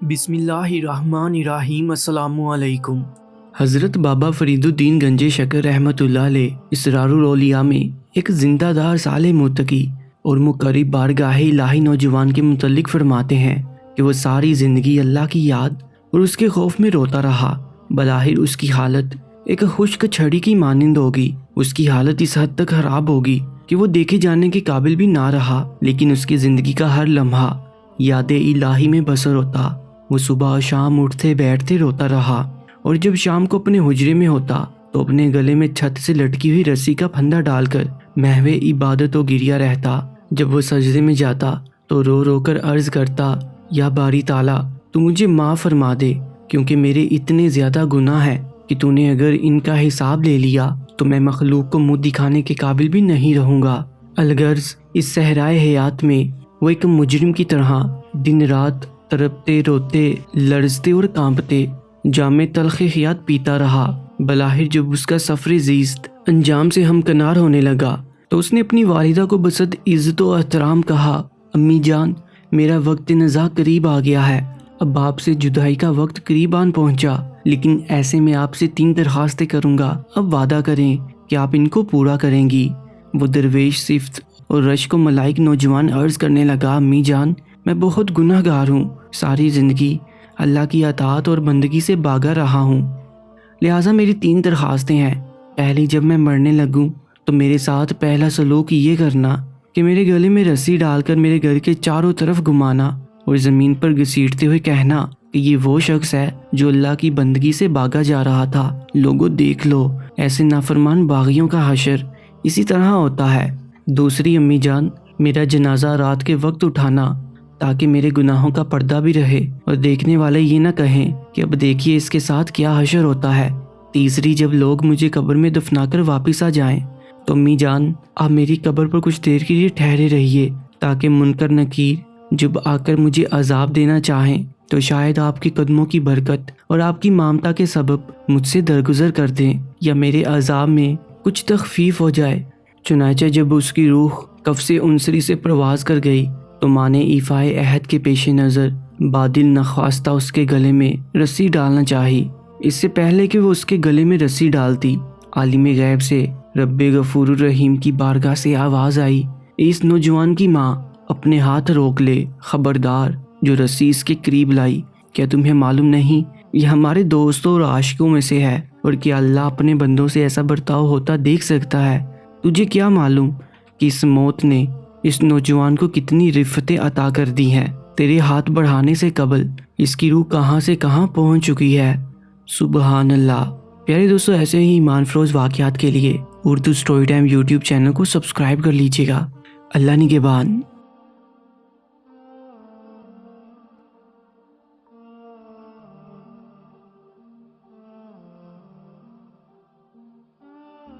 بسم اللہ الرحمن الرحیم۔ السلام علیکم۔ حضرت بابا فریدالدین گنج شکر رحمۃ اللہ علیہ اسرار الاولیاء میں ایک زندہ دار صالح متقی اور مقرب بارگاہ الہی نوجوان کے متعلق فرماتے ہیں کہ وہ ساری زندگی اللہ کی یاد اور اس کے خوف میں روتا رہا۔ بظاہر اس کی حالت ایک خشک چھڑی کی مانند ہوگی، اس کی حالت اس حد تک خراب ہوگی کہ وہ دیکھے جانے کے قابل بھی نہ رہا، لیکن اس کی زندگی کا ہر لمحہ یاد الہی میں بسر ہوتا۔ وہ صبح و شام اٹھتے بیٹھتے روتا رہا، اور جب شام کو اپنے حجرے میں ہوتا تو اپنے گلے میں چھت سے لٹکی ہوئی رسی کا پھندا ڈال کر محو عبادت و گریہ رہتا۔ جب وہ سجدے میں جاتا تو رو رو کر عرض کرتا، یا باری تعالیٰ تو مجھے معاف فرما دے، کیونکہ میرے اتنے زیادہ گناہ ہیں کہ تو نے اگر ان کا حساب لے لیا تو میں مخلوق کو منہ دکھانے کے قابل بھی نہیں رہوں گا۔ الغرض اس صحرائے حیات میں وہ ایک مجرم کی طرح دن رات تڑپتے روتے لرزتے اور کانپتے جام تلخ حیات پیتا رہا۔ بظاہر جب اس کا سفر زیست انجام سے ہمکنار ہونے لگا تو اس نے اپنی والدہ کو بصد عزت و احترام کہا، امی جان میرا وقت نزاع قریب آ گیا ہے، اب آپ سے جدائی کا وقت قریب آن پہنچا، لیکن ایسے میں آپ سے 3 درخواستیں کروں گا، اب وعدہ کریں کہ آپ ان کو پورا کریں گی۔ وہ درویش صفت اور رشک و ملائک نوجوان عرض کرنے لگا، امی جان میں بہت گناہ گار ہوں، ساری زندگی اللہ کی اطاعت اور بندگی سے بھاگا رہا ہوں، لہٰذا میری 3 درخواستیں ہیں۔ پہلی، جب میں مرنے لگوں تو میرے ساتھ پہلا سلوک یہ کرنا کہ میرے گلے میں رسی ڈال کر میرے گھر کے چاروں طرف گھمانا اور زمین پر گھسیٹتے ہوئے کہنا کہ یہ وہ شخص ہے جو اللہ کی بندگی سے بھاگا جا رہا تھا، لوگوں دیکھ لو، ایسے نافرمان باغیوں کا حشر اسی طرح ہوتا ہے۔ دوسری، امی جان میرا جنازہ رات کے وقت اٹھانا تاکہ میرے گناہوں کا پردہ بھی رہے اور دیکھنے والے یہ نہ کہیں کہ اب دیکھیے اس کے ساتھ کیا حشر ہوتا ہے۔ تیسری، جب لوگ مجھے قبر میں دفنا کر واپس آ جائیں تو امی جان آپ میری قبر پر کچھ دیر کے لیے ٹھہرے رہیے تاکہ منکر نکیر جب آ کر مجھے عذاب دینا چاہیں تو شاید آپ کے قدموں کی برکت اور آپ کی مامتا کے سبب مجھ سے درگزر کر دیں یا میرے عذاب میں کچھ تخفیف ہو جائے۔ چنانچہ جب اس کی روح قفس عنصری سے پرواز کر گئی تو ماں نے ایفائے عہد کے پیش نظر بادل نخواستہ اس کے گلے میں رسی ڈالنا چاہی۔ اس سے پہلے کہ وہ اس کے گلے میں رسی ڈالتی، عالم غیب سے رب غفور الرحیم کی بارگاہ سے آواز آئی، اس نوجوان کی ماں اپنے ہاتھ روک لے، خبردار جو رسی اس کے قریب لائی، کیا تمہیں معلوم نہیں یہ ہمارے دوستوں اور عاشقوں میں سے ہے، اور کیا اللہ اپنے بندوں سے ایسا برتاؤ ہوتا دیکھ سکتا ہے؟ تجھے کیا معلوم کہ اس موت نے اس نوجوان کو کتنی رفتیں عطا کر دی ہیں؟ تیرے ہاتھ بڑھانے سے قبل اس کی روح کہاں سے کہاں پہنچ چکی ہے۔ سبحان اللہ۔ پیارے دوستو، ایسے ہی ایمان فروز واقعات کے لیے Urdu story time YouTube channel کو سبسکرائب کر لیجیے گا۔ اللہ نگہبان۔